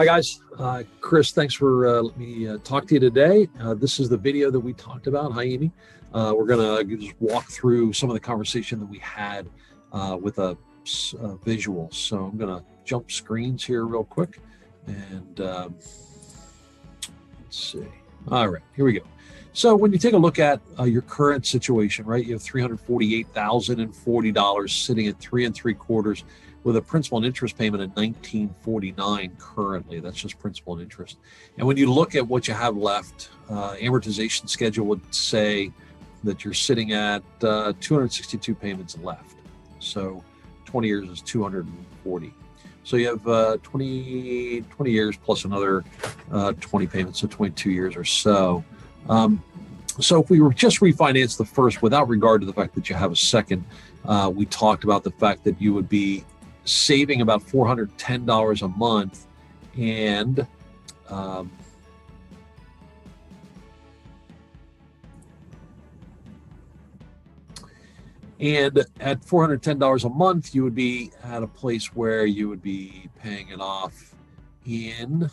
Hi guys, Chris, thanks for letting me talk to you today. This is the video that we talked about. Hi Amy. We're gonna just walk through some of the conversation that we had with a visual. So I'm gonna jump screens here real quick and let's see. All right, here we go. So when you take a look at your current situation, right, you have $348,040 sitting at 3 3/4 with a principal and interest payment at $19.49 currently. That's just principal and interest. And when you look at what you have left, amortization schedule would say that you're sitting at 262 payments left. So 20 years is 240. So you have 20 years plus another 20 payments, so 22 years or so. So if we were just refinance the first without regard to the fact that you have a second, we talked about the fact that you would be saving about $410 a month, and at $410 a month, you would be at a place where you would be paying it off in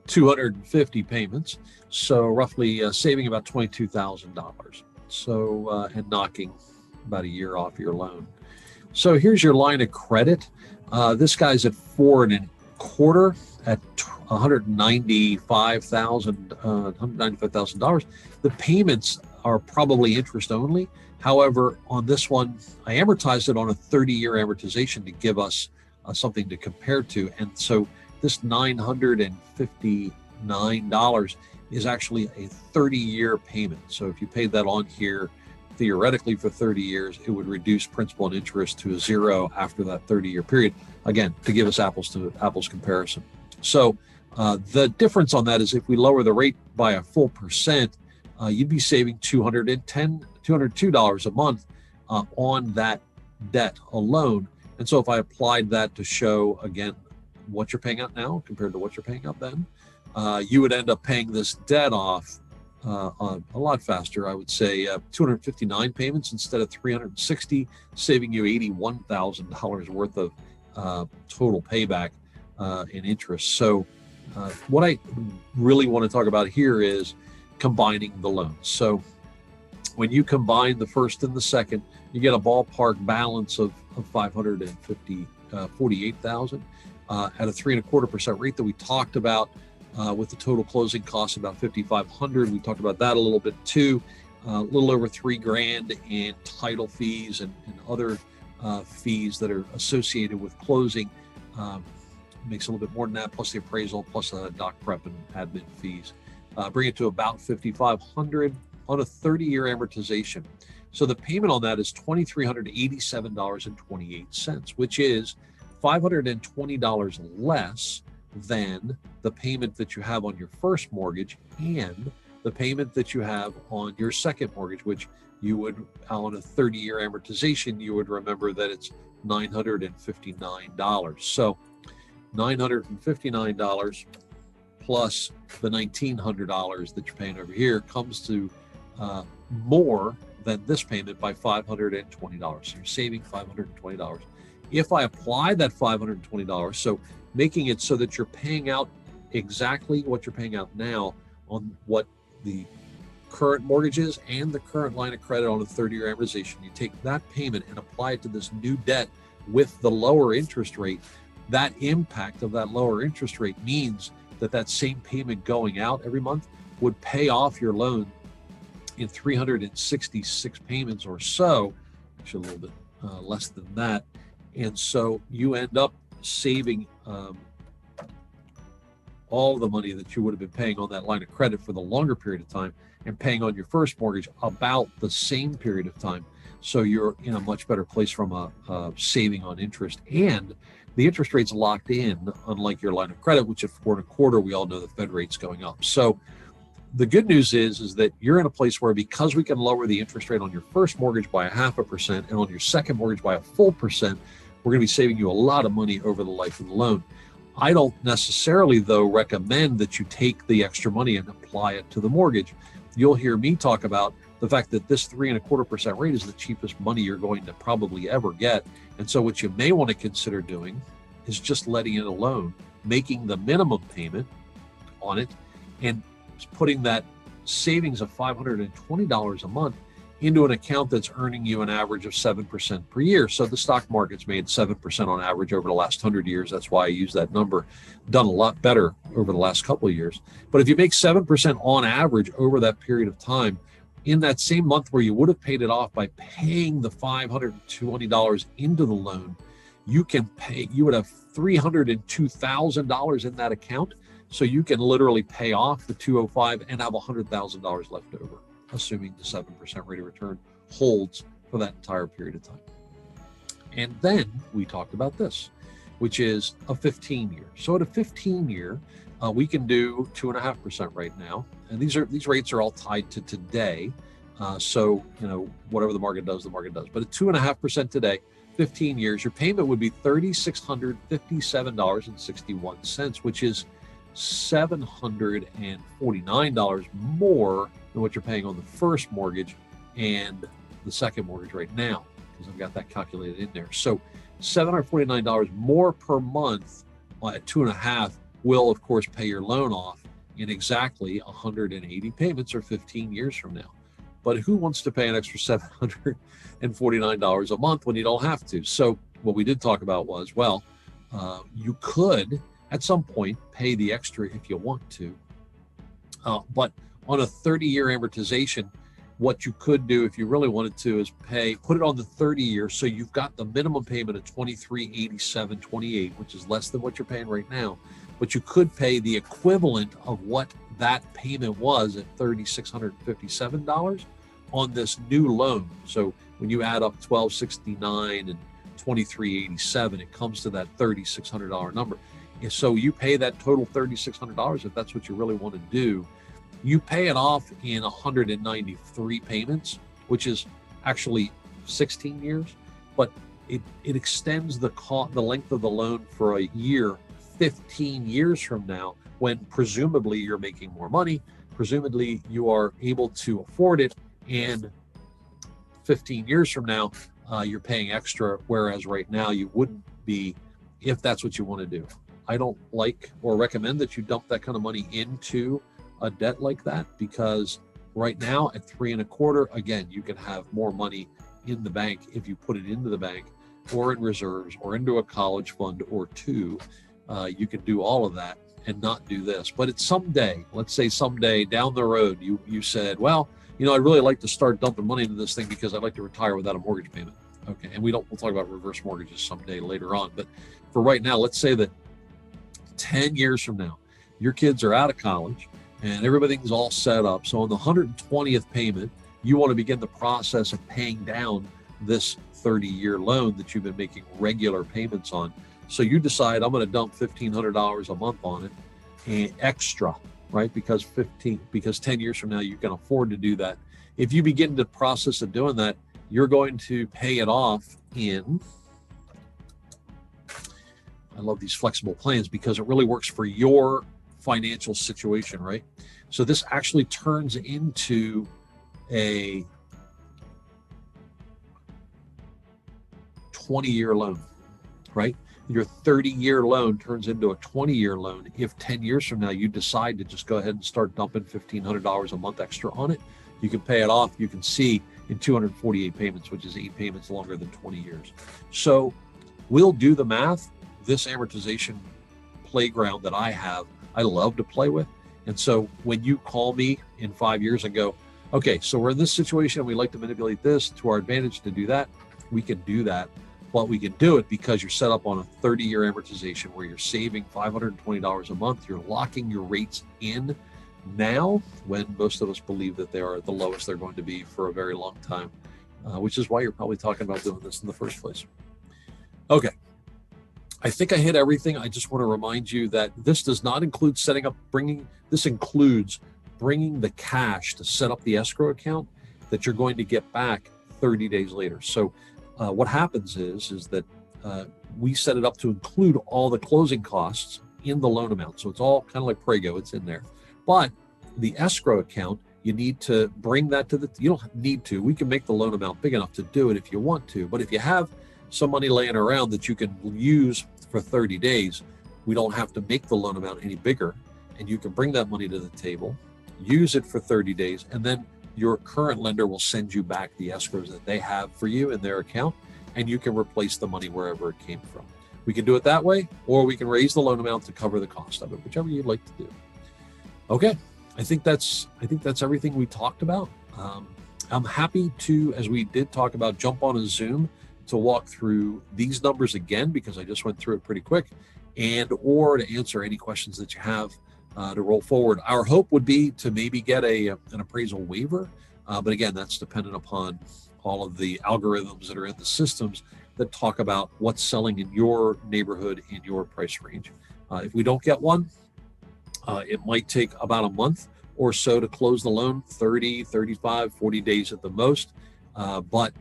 250 payments, so roughly saving about $22,000. So and knocking about a year off your loan. So here's your line of credit. This guy's at 4 1/4 at $195,000. The payments are probably interest only. However, on this one, I amortized it on a 30-year amortization to give us something to compare to, and so this $959 is actually a 30-year payment. So if you paid that on here, theoretically for 30 years, it would reduce principal and interest to 0 after that 30-year period. Again, to give us apples to apples comparison. So the difference on that is if we lower the rate by a full percent, you'd be saving $202 a month on that debt alone. And so if I applied that to show, again, what you're paying out now compared to what you're paying out then, you would end up paying this debt off a lot faster. I would say 259 payments instead of 360, saving you $81,000 worth of total payback in interest. So what I really want to talk about here is combining the loans. So when you combine the first and the second, you get a ballpark balance of $548,000 at a 3 1/4% rate that we talked about, with the total closing costs about $5,500. We talked about that a little bit too. A little over $3,000 in title fees and other fees that are associated with closing. Makes a little bit more than that, plus the appraisal, plus doc prep and admin fees. Bring it to about $5,500 on a 30-year amortization. So the payment on that is $2,387.28, which is $520 less than the payment that you have on your first mortgage and the payment that you have on your second mortgage, which you would, on a 30-year amortization, you would remember that it's $959. So $959 plus the $1,900 that you're paying over here comes to more than this payment by $520. So you're saving $520. If I apply that $520, so making it so that you're paying out exactly what you're paying out now on what the current mortgage is and the current line of credit on a 30-year amortization, you take that payment and apply it to this new debt with the lower interest rate. That impact of that lower interest rate means that that same payment going out every month would pay off your loan in 366 payments or so, actually a little bit less than that. And so you end up saving all the money that you would have been paying on that line of credit for the longer period of time and paying on your first mortgage about the same period of time. So you're in a much better place from a saving on interest, and the interest rate's locked in, unlike your line of credit, which at 4 1/4, we all know the Fed rate's going up. So the good news is that you're in a place where, because we can lower the interest rate on your first mortgage by 0.5% and on your second mortgage by a full percent, we're going to be saving you a lot of money over the life of the loan. I don't necessarily, though, recommend that you take the extra money and apply it to the mortgage. You'll hear me talk about the fact that this 3.25% rate is the cheapest money you're going to probably ever get. And so what you may want to consider doing is just letting it alone, making the minimum payment on it, and putting that savings of $520 a month into an account that's earning you an average of 7% per year. So the stock market's made 7% on average over the last 100 years. That's why I use that number. Done a lot better over the last couple of years. But if you make 7% on average over that period of time, in that same month where you would have paid it off by paying the $520 into the loan, you would have $302,000 in that account. So you can literally pay off the $205 and have $100,000 left over, assuming the 7% rate of return holds for that entire period of time. And then we talked about this, which is a 15-year. So at a 15-year, we can do 2.5% right now. And these rates are all tied to today. So, whatever the market does, the market does. But at 2.5% today, 15 years, your payment would be $3,657.61, which is $749 more than what you're paying on the first mortgage and the second mortgage right now, because I've got that calculated in there. So $749 more per month at 2.5 will, of course, pay your loan off in exactly 180 payments or 15 years from now. But who wants to pay an extra $749 a month when you don't have to? So what we did talk about was, you could at some point pay the extra if you want to. But on a 30-year amortization, what you could do if you really wanted to is put it on the 30 years. So you've got the minimum payment of $2387.28, which is less than what you're paying right now. But you could pay the equivalent of what that payment was at $3,657 on this new loan. So when you add up $1,269 and $2387, it comes to that $3,600 number. So you pay that total $3,600 if that's what you really want to do. You pay it off in 193 payments, which is actually 16 years, but it extends the length of the loan for a year, 15 years from now, when presumably you're making more money, presumably you are able to afford it, and 15 years from now, you're paying extra, whereas right now you wouldn't be if that's what you want to do. I don't like or recommend that you dump that kind of money into a debt like that, because right now at 3.25%, again, you can have more money in the bank if you put it into the bank or in reserves or into a college fund or two. You can do all of that and not do this. But it's someday, let's say someday down the road, you said, I'd really like to start dumping money into this thing because I'd like to retire without a mortgage payment. Okay, and we'll talk about reverse mortgages someday later on. But for right now, let's say that 10 years from now, your kids are out of college and everything's all set up. So on the 120th payment, you want to begin the process of paying down this 30-year loan that you've been making regular payments on. So you decide, I'm going to dump $1,500 a month on it and extra, right? Because 10 years from now, you can afford to do that. If you begin the process of doing that, you're going to pay it off in, I love these flexible plans because it really works for your financial situation, right? So this actually turns into a 20-year loan, right? Your 30-year loan turns into a 20-year loan if 10 years from now you decide to just go ahead and start dumping $1,500 a month extra on it. You can pay it off, you can see, in 248 payments, which is 8 payments longer than 20 years. So we'll do the math. This amortization playground that I have, I love to play with. And so when you call me in 5 years and go, okay, so we're in this situation, we like to manipulate this to our advantage to do that, we can do that. But we can do it because you're set up on a 30-year amortization where you're saving $520 a month. You're locking your rates in now when most of us believe that they are at the lowest they're going to be for a very long time, which is why you're probably talking about doing this in the first place. Okay. I think I hit everything. I just want to remind you that this does not include this includes bringing the cash to set up the escrow account that you're going to get back 30 days later. So what happens is that we set it up to include all the closing costs in the loan amount. So it's all kind of like Prego, it's in there. But the escrow account you need to bring that to you don't need to. We can make the loan amount big enough to do it if you want to. But if you have some money laying around that you can use for 30 days, we don't have to make the loan amount any bigger. And you can bring that money to the table, use it for 30 days, and then your current lender will send you back the escrows that they have for you in their account, and you can replace the money wherever it came from. We can do it that way, or we can raise the loan amount to cover the cost of it, whichever you'd like to do. Okay, I think that's everything we talked about. I'm happy to, as we did talk about, jump on a Zoom to walk through these numbers again, because I just went through it pretty quick, or to answer any questions that you have to roll forward. Our hope would be to maybe get an appraisal waiver, but again, that's dependent upon all of the algorithms that are in the systems that talk about what's selling in your neighborhood, in your price range. If we don't get one, it might take about a month or so to close the loan, 30, 35, 40 days at the most. But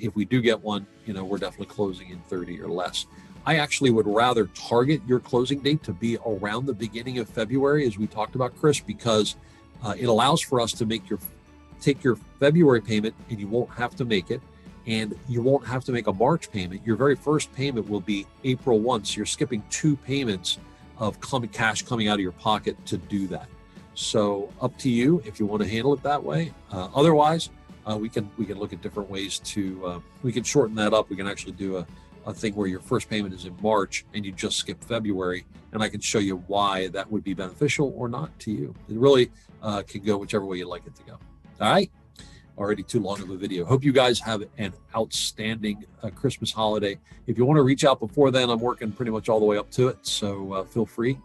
if we do get one, we're definitely closing in 30 or less. I actually would rather target your closing date to be around the beginning of February, as we talked about, Chris, because it allows for us to take your February payment, and you won't have to make it, and you won't have to make a March payment. Your very first payment will be April 1, so you're skipping 2 payments of cash coming out of your pocket to do that. So up to you if you want to handle it that way. Otherwise, we can look at different ways to we can shorten that up. We can actually do a thing where your first payment is in March and you just skip February, and I can show you why that would be beneficial or not to you. It really can go whichever way you'd like it to go. All right, already too long of a video. Hope you guys have an outstanding Christmas holiday. If you want to reach out before then, I'm working pretty much all the way up to it, so feel free.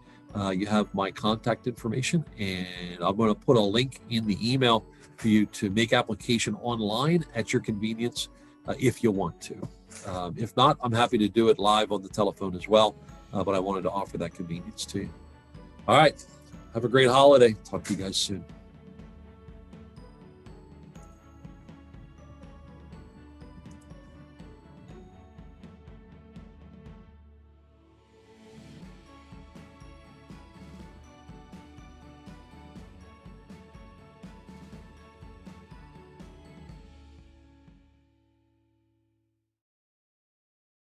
You have my contact information, and I'm going to put a link in the email for you to make application online at your convenience if you want to. If not, I'm happy to do it live on the telephone as well, but I wanted to offer that convenience to you. All right, have a great holiday. Talk to you guys soon.